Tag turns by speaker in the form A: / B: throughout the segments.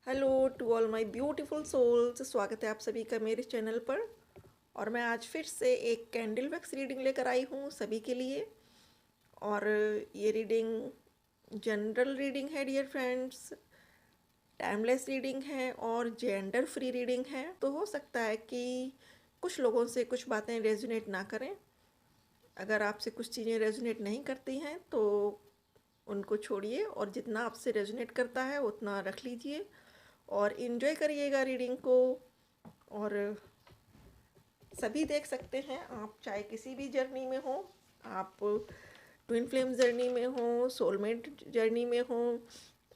A: Hello to all my beautiful souls, स्वागत है आप सभी का मेरे चैनल पर। और मैं आज फिर से एक कैंडल वैक्स रीडिंग लेकर आई हूँ सभी के लिए। और ये रीडिंग जनरल रीडिंग है डियर फ्रेंड्स, टाइमलेस रीडिंग है और जेंडर फ्री रीडिंग है। तो हो सकता है कि कुछ लोगों से कुछ बातें रेजोनेट ना करें। अगर आपसे कुछ चीज़ें रेजोनेट नहीं करती हैं तो उनको छोड़िए और जितना आपसे रेजोनेट करता है उतना रख लीजिए और इन्जॉय करिएगा रीडिंग को। और सभी देख सकते हैं, आप चाहे किसी भी जर्नी में हो, आप ट्विन फ्लेम जर्नी में हो, सोलमेट जर्नी में हो,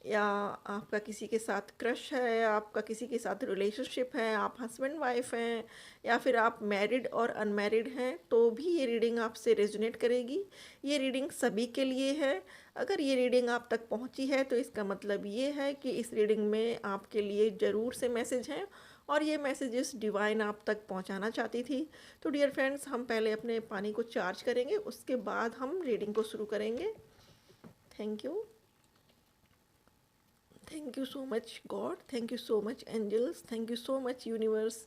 A: या आपका किसी के साथ क्रश है, आपका किसी के साथ रिलेशनशिप है, आप हस्बैंड वाइफ हैं, या फिर आप मैरिड और अनमैरिड हैं, तो भी ये रीडिंग आपसे रेजोनेट करेगी। ये रीडिंग सभी के लिए है। अगर ये रीडिंग आप तक पहुंची है तो इसका मतलब ये है कि इस रीडिंग में आपके लिए ज़रूर से मैसेज हैं और ये मैसेजेस डिवाइन आप तक पहुंचाना चाहती थी। तो डियर फ्रेंड्स, हम पहले अपने पानी को चार्ज करेंगे, उसके बाद हम रीडिंग को शुरू करेंगे। Thank you, thank you so much God, thank you so much angels, thank you so much universe.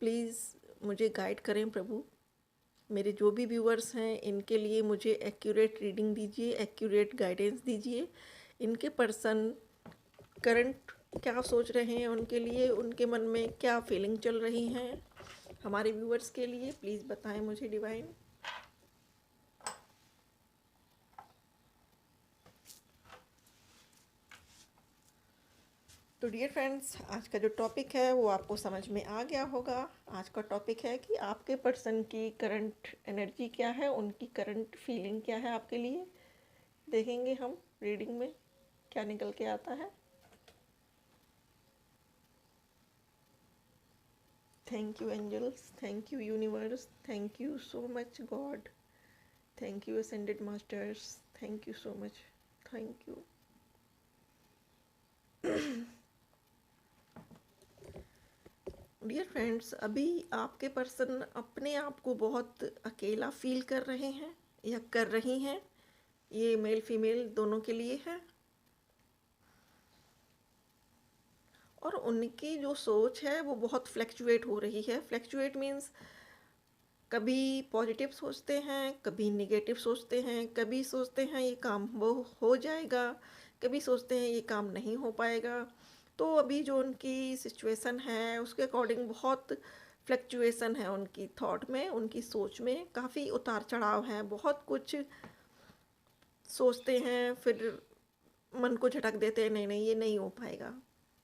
A: Please मुझे गाइड करें प्रभु। मेरे जो भी व्यूअर्स हैं इनके लिए मुझे एक्यूरेट रीडिंग दीजिए, एक्यूरेट गाइडेंस दीजिए। इनके पर्सन करंट क्या सोच रहे हैं, उनके लिए उनके मन में क्या फीलिंग चल रही हैं, हमारे व्यूअर्स के लिए प्लीज़ बताएं मुझे डिवाइन। तो डियर फ्रेंड्स, आज का जो टॉपिक है वो आपको समझ में आ गया होगा। आज का टॉपिक है कि आपके पर्सन की करंट एनर्जी क्या है, उनकी करंट फीलिंग क्या है आपके लिए। देखेंगे हम रीडिंग में क्या निकल के आता है। Thank you angels, thank you universe, thank you so much God, thank you ascended masters, thank you so much, thank you. Dear friends, अभी आपके पर्सन अपने आप को बहुत अकेला फील कर रहे हैं या कर रही हैं। ये मेल फीमेल दोनों के लिए है। और उनकी जो सोच है वो बहुत फ्लैक्चुएट हो रही है। फ्लैक्चुएट मीन्स कभी पॉजिटिव सोचते हैं, कभी निगेटिव सोचते हैं, कभी सोचते हैं ये काम वो हो जाएगा, कभी सोचते हैं ये काम नहीं हो पाएगा। तो अभी जो उनकी सिचुएशन है उसके अकॉर्डिंग बहुत फ्लक्चुएसन है उनकी थॉट में, उनकी सोच में काफ़ी उतार चढ़ाव है। बहुत कुछ सोचते हैं फिर मन को झटक देते हैं, नहीं नहीं ये नहीं हो पाएगा।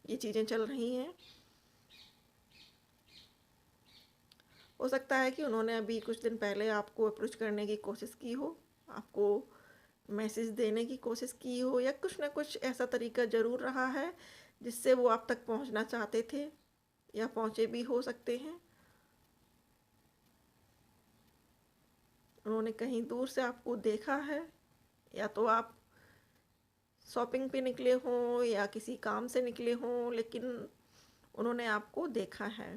A: ये चीज़ें चल रही हैं। हो सकता है कि उन्होंने अभी कुछ दिन पहले आपको अप्रोच करने की कोशिश की हो, आपको मैसेज देने की कोशिश की हो, या कुछ ना कुछ ऐसा तरीका ज़रूर रहा है जिससे वो आप तक पहुंचना चाहते थे या पहुंचे भी हो सकते हैं। उन्होंने कहीं दूर से आपको देखा है, या तो आप शॉपिंग पे निकले हों या किसी काम से निकले हों, लेकिन उन्होंने आपको देखा है।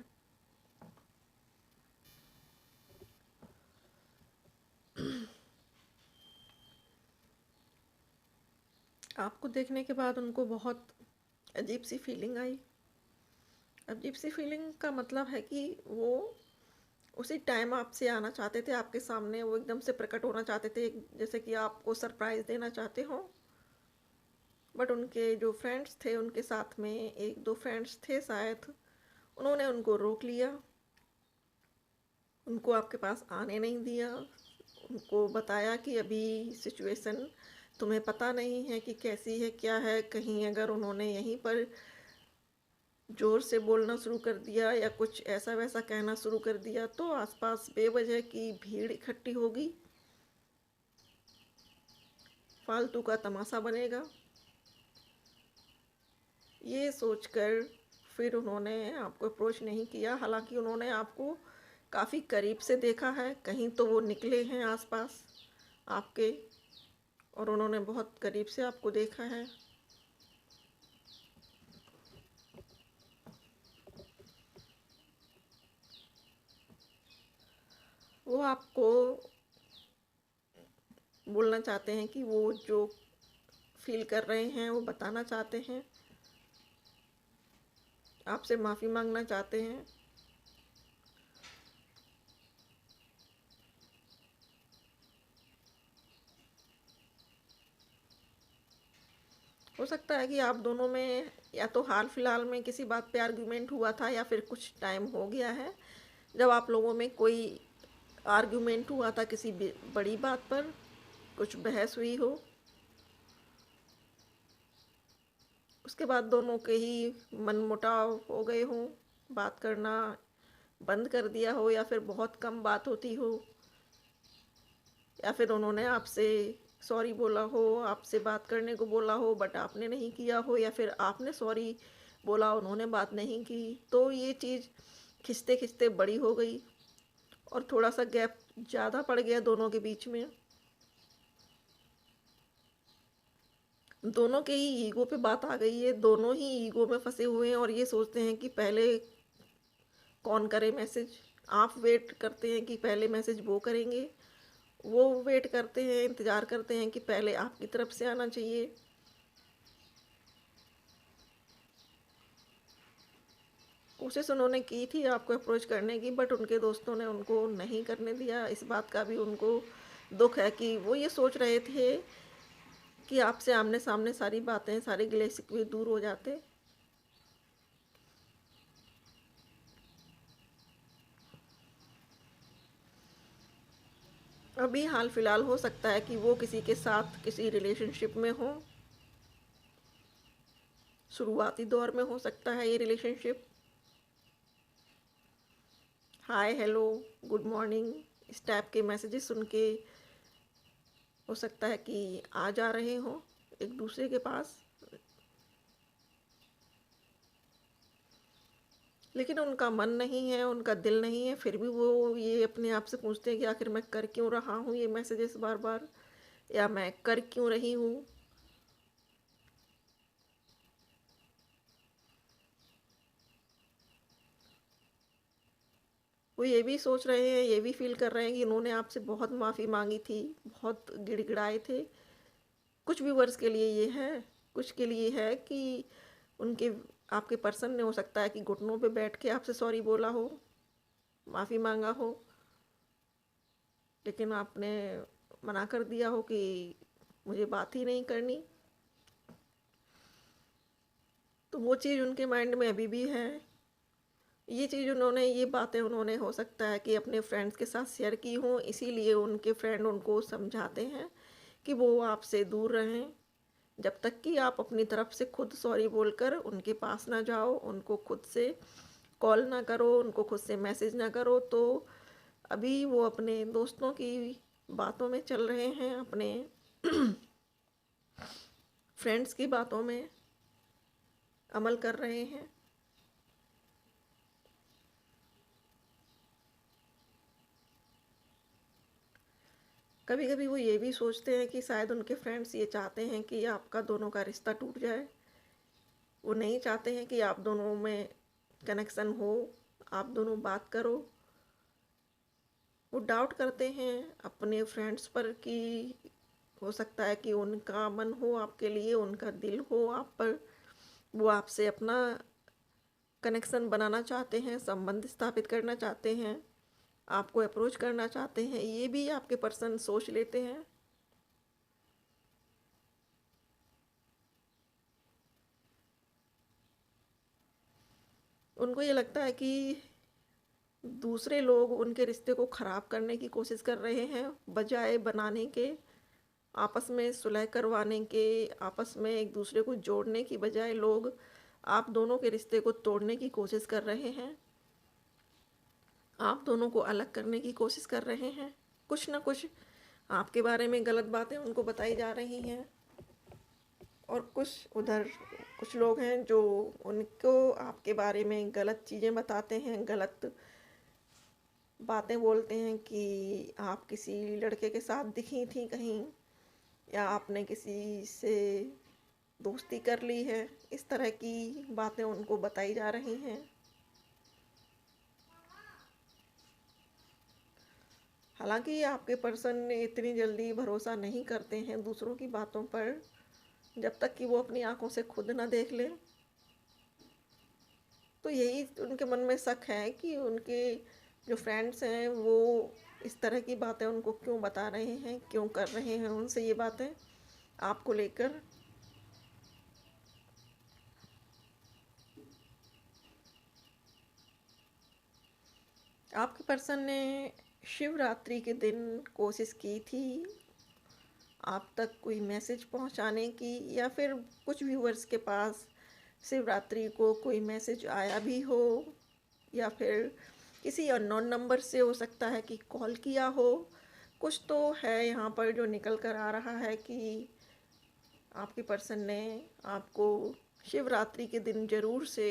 A: आपको देखने के बाद उनको बहुत अजीब सी फीलिंग आई। अजीब सी फीलिंग का मतलब है कि वो उसी टाइम आपसे आना चाहते थे आपके सामने, वो एकदम से प्रकट होना चाहते थे, जैसे कि आपको सरप्राइज़ देना चाहते हो। बट उनके जो फ्रेंड्स थे, उनके साथ में एक दो फ्रेंड्स थे शायद, उन्होंने उनको रोक लिया, उनको आपके पास आने नहीं दिया। उनको बताया कि अभी सिचुएशन तुम्हें पता नहीं है कि कैसी है क्या है। कहीं अगर उन्होंने यहीं पर ज़ोर से बोलना शुरू कर दिया या कुछ ऐसा वैसा कहना शुरू कर दिया तो आसपास बेवजह की भीड़ इकट्ठी होगी, फालतू का तमाशा बनेगा। ये सोचकर फिर उन्होंने आपको अप्रोच नहीं किया। हालांकि उन्होंने आपको काफ़ी करीब से देखा है, कहीं तो वो निकले हैं आसपास आपके, और उन्होंने बहुत करीब से आपको देखा है। वो आपको बोलना चाहते हैं कि वो जो फील कर रहे हैं वो बताना चाहते हैं। आपसे माफ़ी मांगना चाहते हैं। हो सकता है कि आप दोनों में या तो हाल फिलहाल में किसी बात पे आर्ग्यूमेंट हुआ था, या फिर कुछ टाइम हो गया है जब आप लोगों में कोई आर्ग्यूमेंट हुआ था किसी बड़ी बात पर, कुछ बहस हुई हो। उसके बाद दोनों के ही मनमुटाव हो गए हों, बात करना बंद कर दिया हो, या फिर बहुत कम बात होती हो, या फिर उन्होंने आपसे सॉरी बोला हो, आपसे बात करने को बोला हो बट आपने नहीं किया हो, या फिर आपने सॉरी बोला उन्होंने बात नहीं की, तो ये चीज़ खिंचते खिंचते बड़ी हो गई और थोड़ा सा गैप ज़्यादा पड़ गया दोनों के बीच में। दोनों के ही ईगो पे बात आ गई है, दोनों ही ईगो में फंसे हुए हैं और ये सोचते हैं कि पहले कौन करे मैसेज। आप वेट करते हैं कि पहले मैसेज वो करेंगे, वो वेट करते हैं, इंतज़ार करते हैं कि पहले आपकी तरफ से आना चाहिए। कोशिश उन्होंने की थी आपको अप्रोच करने की, बट उनके दोस्तों ने उनको नहीं करने दिया। इस बात का भी उनको दुख है कि वो ये सोच रहे थे कि आपसे आमने सामने सारी बातें, सारे गिले शिकवे दूर हो जाते। अभी हाल फिलहाल हो सकता है कि वो किसी के साथ किसी रिलेशनशिप में हो, शुरुआती दौर में हो सकता है ये रिलेशनशिप। हाय, हेलो, गुड मॉर्निंग, इस टाइप के मैसेजेस सुन के हो सकता है कि आ जा रहे हों एक दूसरे के पास, लेकिन उनका मन नहीं है, उनका दिल नहीं है, फिर भी वो ये अपने आप से पूछते हैं कि आखिर मैं कर क्यों रहा हूँ ये मैसेजेस बार बार, या मैं कर क्यों रही हूँ। वो ये भी सोच रहे हैं, ये भी फील कर रहे हैं कि इन्होंने आपसे बहुत माफ़ी मांगी थी, बहुत गिड़गिड़ाए थे। कुछ व्यूवर्स के लिए ये है, कुछ के लिए है कि उनके आपके पर्सन ने हो सकता है कि घुटनों पे बैठ के आपसे सॉरी बोला हो, माफ़ी मांगा हो, लेकिन आपने मना कर दिया हो कि मुझे बात ही नहीं करनी। तो वो चीज़ उनके माइंड में अभी भी है। ये चीज़ उन्होंने, ये बातें उन्होंने हो सकता है कि अपने फ्रेंड्स के साथ शेयर की हों, इसीलिए उनके फ्रेंड उनको समझाते हैं कि वो आपसे दूर रहें, जब तक कि आप अपनी तरफ से खुद सॉरी बोलकर उनके पास ना जाओ, उनको खुद से कॉल ना करो, उनको खुद से मैसेज ना करो। तो अभी वो अपने दोस्तों की बातों में चल रहे हैं, अपने फ्रेंड्स की बातों में अमल कर रहे हैं। कभी कभी वो ये भी सोचते हैं कि शायद उनके फ्रेंड्स ये चाहते हैं कि आपका दोनों का रिश्ता टूट जाए। वो नहीं चाहते हैं कि आप दोनों में कनेक्शन हो, आप दोनों बात करो। वो डाउट करते हैं अपने फ्रेंड्स पर कि हो सकता है कि उनका मन हो आपके लिए, उनका दिल हो आप पर, वो आपसे अपना कनेक्शन बनाना चाहते हैं, संबंध स्थापित करना चाहते हैं, आपको अप्रोच करना चाहते हैं, ये भी आपके पर्सन सोच लेते हैं। उनको ये लगता है कि दूसरे लोग उनके रिश्ते को ख़राब करने की कोशिश कर रहे हैं, बजाय बनाने के, आपस में सुलह करवाने के, आपस में एक दूसरे को जोड़ने की बजाय लोग आप दोनों के रिश्ते को तोड़ने की कोशिश कर रहे हैं, आप दोनों को अलग करने की कोशिश कर रहे हैं। कुछ ना कुछ आपके बारे में गलत बातें उनको बताई जा रही हैं, और कुछ उधर कुछ लोग हैं जो उनको आपके बारे में गलत चीज़ें बताते हैं, गलत बातें बोलते हैं कि आप किसी लड़के के साथ दिखी थी कहीं, या आपने किसी से दोस्ती कर ली है। इस तरह की बातें उनको बताई जा रही हैं। हालांकि आपके पर्सन इतनी जल्दी भरोसा नहीं करते हैं दूसरों की बातों पर, जब तक कि वो अपनी आंखों से खुद ना देख ले। तो यही उनके मन में शक है कि उनके जो फ्रेंड्स हैं वो इस तरह की बातें उनको क्यों बता रहे हैं, क्यों कर रहे हैं उनसे ये बातें आपको लेकर। आपके पर्सन ने शिवरात्रि के दिन कोशिश की थी आप तक कोई मैसेज पहुंचाने की, या फिर कुछ व्यूअर्स के पास शिवरात्रि को कोई मैसेज आया भी हो, या फिर किसी अननोन नंबर से हो सकता है कि कॉल किया हो। कुछ तो है यहाँ पर जो निकल कर आ रहा है कि आपके पर्सन ने आपको शिवरात्रि के दिन ज़रूर से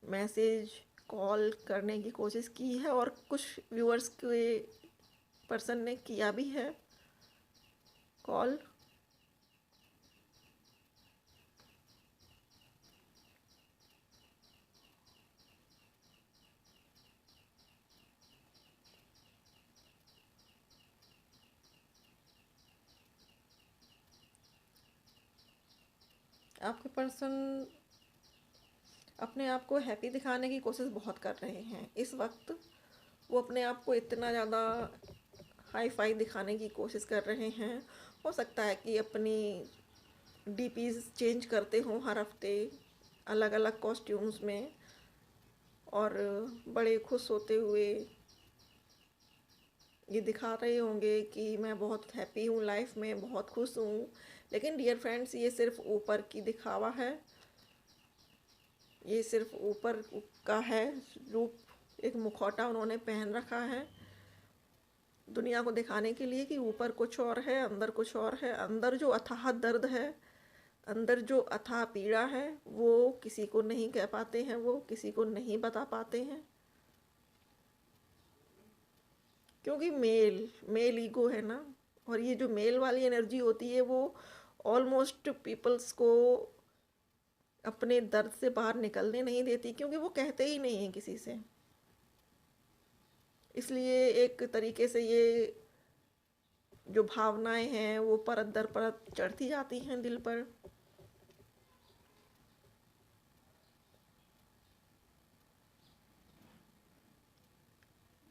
A: मैसेज कॉल करने की कोशिश की है, और कुछ व्यूअर्स के पर्सन ने किया भी है कॉल। आपके पर्सन अपने आप को हैप्पी दिखाने की कोशिश बहुत कर रहे हैं इस वक्त। वो अपने आप को इतना ज़्यादा हाई फाई दिखाने की कोशिश कर रहे हैं। हो सकता है कि अपनी डीपीज़ चेंज करते हों हर हफ्ते अलग अलग कॉस्ट्यूम्स में, और बड़े खुश होते हुए ये दिखा रहे होंगे कि मैं बहुत हैप्पी हूँ, लाइफ में बहुत खुश हूँ। लेकिन डियर फ्रेंड्स, ये सिर्फ ऊपर की दिखावा है, ये सिर्फ ऊपर का है रूप। एक मुखौटा उन्होंने पहन रखा है दुनिया को दिखाने के लिए कि ऊपर कुछ और है, अंदर कुछ और है। अंदर जो अथाह दर्द है, अंदर जो अथाह पीड़ा है, वो किसी को नहीं कह पाते हैं, वो किसी को नहीं बता पाते हैं, क्योंकि मेल मेल ईगो है ना। और ये जो मेल वाली एनर्जी होती है वो ऑलमोस्ट पीपल्स को अपने दर्द से बाहर निकलने नहीं देती, क्योंकि वो कहते ही नहीं हैं किसी से। इसलिए एक तरीके से ये जो भावनाएं हैं वो परत दर परत चढ़ती जाती हैं दिल पर।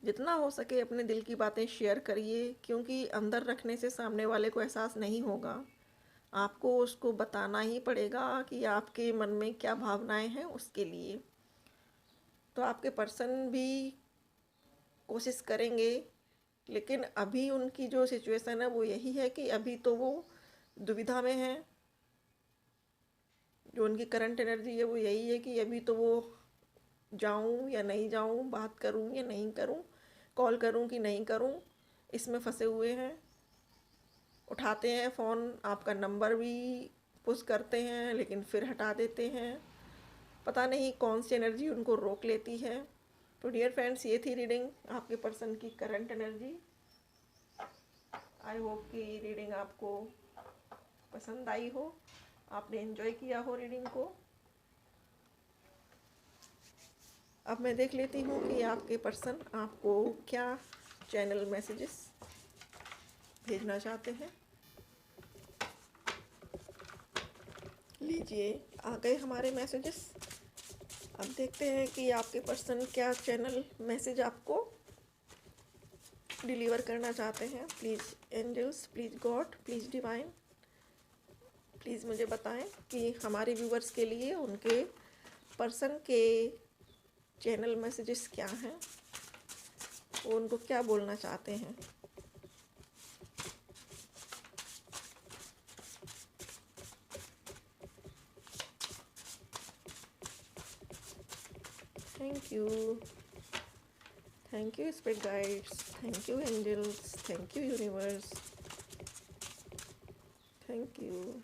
A: जितना हो सके अपने दिल की बातें शेयर करिए, क्योंकि अंदर रखने से सामने वाले को एहसास नहीं होगा। आपको उसको बताना ही पड़ेगा कि आपके मन में क्या भावनाएं हैं उसके लिए। तो आपके पर्सन भी कोशिश करेंगे, लेकिन अभी उनकी जो सिचुएशन है वो यही है कि अभी तो वो दुविधा में है। जो उनकी करंट एनर्जी है वो यही है कि अभी तो वो जाऊं या नहीं जाऊं, बात करूं या नहीं करूं, कॉल करूं कि नहीं करूं, इसमें फंसे हुए हैं। उठाते हैं फ़ोन, आपका नंबर भी पुश करते हैं, लेकिन फिर हटा देते हैं। पता नहीं कौन सी एनर्जी उनको रोक लेती है। तो डियर फ्रेंड्स, ये थी रीडिंग आपके पर्सन की करंट एनर्जी। आई होप कि रीडिंग आपको पसंद आई हो, आपने एंजॉय किया हो रीडिंग को। अब मैं देख लेती हूँ कि आपके पर्सन आपको क्या चैनल मैसेजेस भेजना चाहते हैं। लीजिए, आ गए हमारे मैसेजेस। अब देखते हैं कि आपके पर्सन क्या चैनल मैसेज आपको डिलीवर करना चाहते हैं। Please angels, please God, please divine, please मुझे बताएं कि हमारे व्यूवर्स के लिए उनके पर्सन के चैनल मैसेजेस क्या हैं, वो उनको क्या बोलना चाहते हैं। Thank you spirit guides, thank you angels, thank you universe, thank you.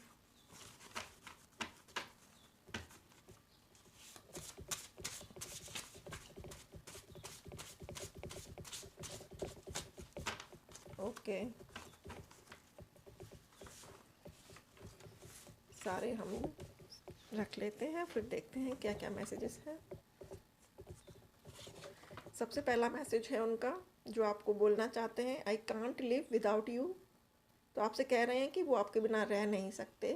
A: Okay, सारे हम रख लेते हैं, फिर देखते हैं क्या क्या मैसेजेस हैं। सबसे पहला मैसेज है उनका जो आपको बोलना चाहते हैं, I can't live without you. तो आपसे कह रहे हैं कि वो आपके बिना रह नहीं सकते।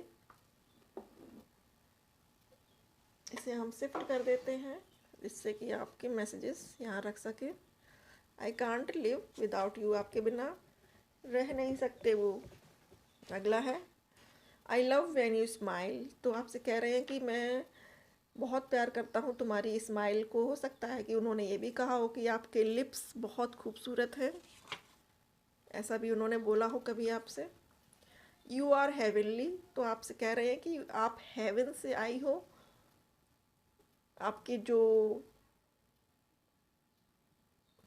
A: इसे हम शिफ्ट कर देते हैं जिससे कि आपके मैसेजेस यहाँ रख सके। I can't live without you, आपके बिना रह नहीं सकते वो। अगला है I love when you smile. तो आपसे कह रहे हैं कि मैं बहुत प्यार करता हूँ तुम्हारी स्माइल को। हो सकता है कि उन्होंने ये भी कहा हो कि आपके लिप्स बहुत खूबसूरत हैं, ऐसा भी उन्होंने बोला हो कभी आपसे। यू आर हेवनली, तो आपसे कह रहे हैं कि आप हेवन से आई हो। आपके जो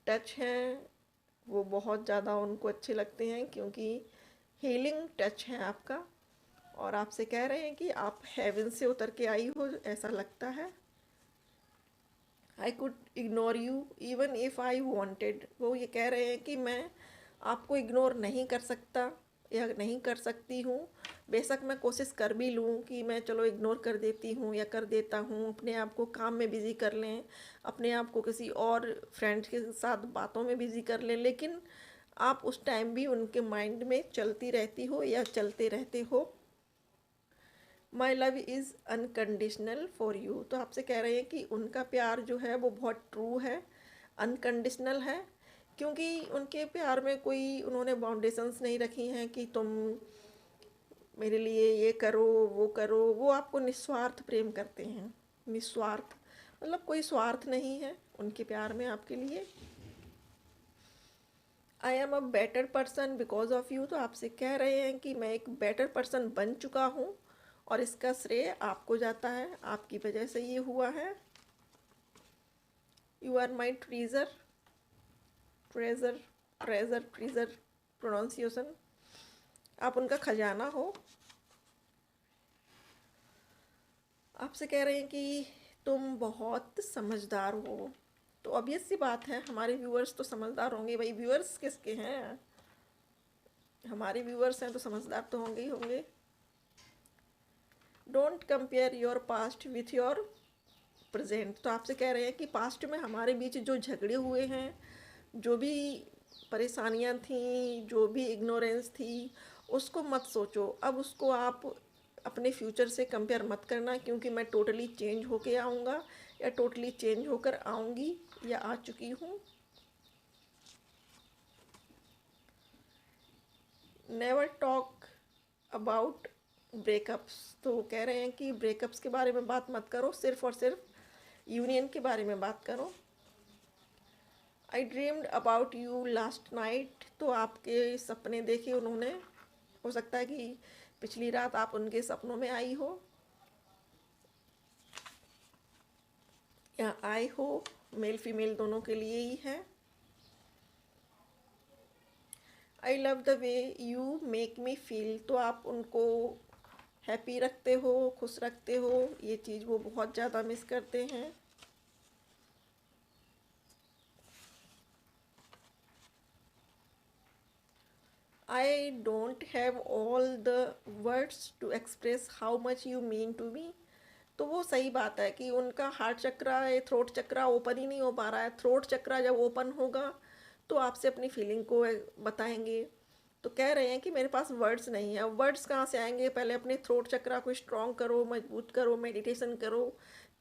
A: टच हैं वो बहुत ज़्यादा उनको अच्छे लगते हैं क्योंकि हीलिंग टच है आपका। और आपसे कह रहे हैं कि आप हेवन से उतर के आई हो, ऐसा लगता है। I could ignore you even if I wanted. वो ये कह रहे हैं कि मैं आपको इग्नोर नहीं कर सकता या नहीं कर सकती हूँ। बेशक मैं कोशिश कर भी लूँ कि मैं चलो इग्नोर कर देती हूँ या कर देता हूँ, अपने आप को काम में बिज़ी कर लें, अपने आप को किसी और फ्रेंड्स के साथ बातों में बिज़ी कर लें, लेकिन आप उस टाइम भी उनके माइंड में चलती रहती हो या चलते रहते हो। My love is unconditional for you. तो आपसे कह रहे हैं कि उनका प्यार जो है वो बहुत ट्रू है, अनकंडीशनल है, क्योंकि उनके प्यार में कोई उन्होंने बाउंडेशंस नहीं रखी हैं कि तुम मेरे लिए ये करो वो करो। वो आपको निस्वार्थ प्रेम करते हैं। निस्वार्थ मतलब कोई स्वार्थ नहीं है उनके प्यार में आपके लिए। I am a better person because of you. तो आपसे कह रहे हैं कि मैं एक बेटर पर्सन बन चुका हूँ और इसका श्रेय आपको जाता है, आपकी वजह से ये हुआ है। You are my treasure, treasure, treasure treasure pronunciation, आप उनका खजाना हो। आपसे कह रहे हैं कि तुम बहुत समझदार हो। तो ऑब्वियस सी बात है, हमारे व्यूअर्स तो समझदार होंगे भाई। व्यूअर्स किसके हैं? हमारे व्यूअर्स हैं तो समझदार तो होंगे ही होंगे। Don't compare your past with your present. तो आपसे कह रहे हैं कि पास्ट में हमारे बीच जो झगड़े हुए हैं, जो भी परेशानियां थी, जो भी इग्नोरेंस थी, उसको मत सोचो। अब उसको आप अपने फ्यूचर से कंपेयर मत करना, क्योंकि मैं टोटली चेंज होके आऊँगा या टोटली चेंज होकर आऊँगी या आ चुकी हूँ। Never talk about breakups. तो वो कह रहे हैं कि ब्रेकअप्स के बारे में बात मत करो, सिर्फ और सिर्फ यूनियन के बारे में बात करो। आई dreamed about you last night. तो आपके सपने देखे उन्होंने। हो सकता है कि पिछली रात आप उनके सपनों में आई हो या आए हो। मेल फीमेल दोनों के लिए ही है। I love the way you make me feel. तो आप उनको हैप्पी रखते हो, खुश रखते हो, ये चीज़ वो बहुत ज़्यादा मिस करते हैं। I don't have all the words to express how much you mean to me. तो वो सही बात है कि उनका हार्ट चक्रा या थ्रोट चक्रा ओपन ही नहीं हो पा रहा है। थ्रोट चक्रा जब ओपन होगा तो आपसे अपनी फीलिंग को बताएंगे। तो कह रहे हैं कि मेरे पास वर्ड्स नहीं है। वर्ड्स कहाँ से आएंगे? पहले अपने थ्रोट चक्रा को स्ट्रॉन्ग करो, मजबूत करो, मेडिटेशन करो,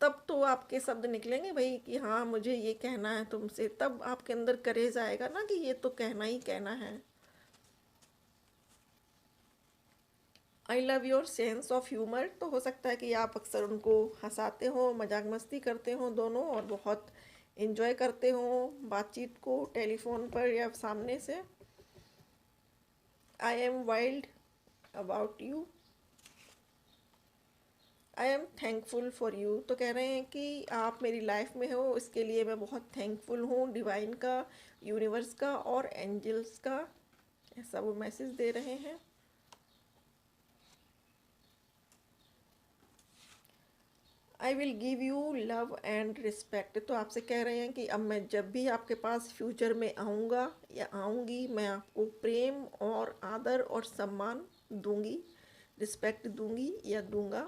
A: तब तो आपके शब्द निकलेंगे भाई कि हाँ मुझे ये कहना है तुमसे। तब आपके अंदर करेज आएगा ना कि ये तो कहना ही कहना है। I love your sense of humour. तो हो सकता है कि आप अक्सर उनको हंसाते हो, मजाक मस्ती करते हो दोनों, और बहुत इन्जॉय करते हो बातचीत को टेलीफोन पर या सामने से। I am wild about you. I am thankful for you. तो कह रहे हैं कि आप मेरी लाइफ में हो, इसके लिए मैं बहुत थैंकफुल हूँ डिवाइन का, यूनिवर्स का और एंजल्स का। ऐसा वो मैसेज दे रहे हैं। I will give you love and respect. तो आपसे कह रहे हैं कि अब मैं जब भी आपके पास फ्यूचर में आऊँगा या आऊँगी, मैं आपको प्रेम और आदर और सम्मान दूंगी, रिस्पेक्ट दूंगी या दूंगा।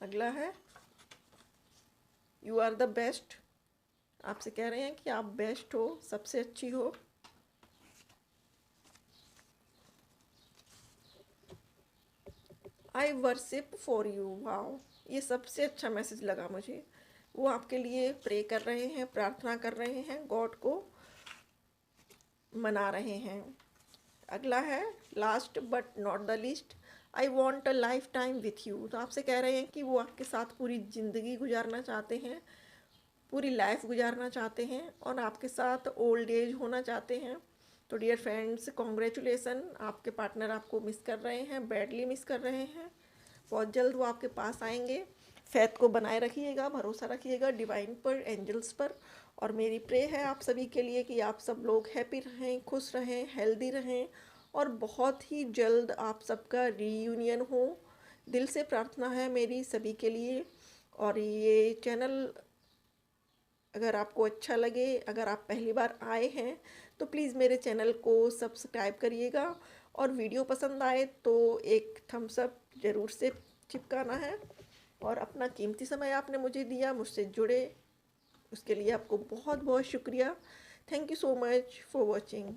A: अगला है यू आर द बेस्ट। आपसे कह रहे हैं कि आप बेस्ट हो, सबसे अच्छी हो। आई वर्शिप फॉर यू। वाओ, ये सबसे अच्छा मैसेज लगा मुझे। वो आपके लिए प्रे कर रहे हैं, प्रार्थना कर रहे हैं, गॉड को मना रहे हैं। अगला है last but not the least, I want a life time with you. तो आपसे कह रहे हैं कि वो आपके साथ पूरी ज़िंदगी गुजारना चाहते हैं, पूरी लाइफ गुजारना चाहते हैं और आपके साथ ओल्ड एज होना चाहते हैं। तो डियर फ्रेंड्स, कॉन्ग्रेचुलेसन, आपके पार्टनर आपको मिस कर रहे हैं, बैडली मिस कर रहे हैं। बहुत जल्द वो आपके पास आएंगे। फैथ को बनाए रखिएगा, भरोसा रखिएगा डिवाइन पर, एंजल्स पर। और मेरी प्रे है आप सभी के लिए कि आप सब लोग हैप्पी रहें, खुश रहें, हेल्दी रहें और बहुत ही जल्द आप सबका रीयूनियन हो। दिल से प्रार्थना है मेरी सभी के लिए। और ये चैनल अगर आपको अच्छा लगे, अगर आप पहली बार आए हैं तो प्लीज़ मेरे चैनल को सब्सक्राइब करिएगा और वीडियो पसंद आए तो एक थम्स अप ज़रूर से चिपकाना है। और अपना कीमती समय आपने मुझे दिया, मुझसे जुड़े, उसके लिए आपको बहुत बहुत शुक्रिया। Thank you so much for watching.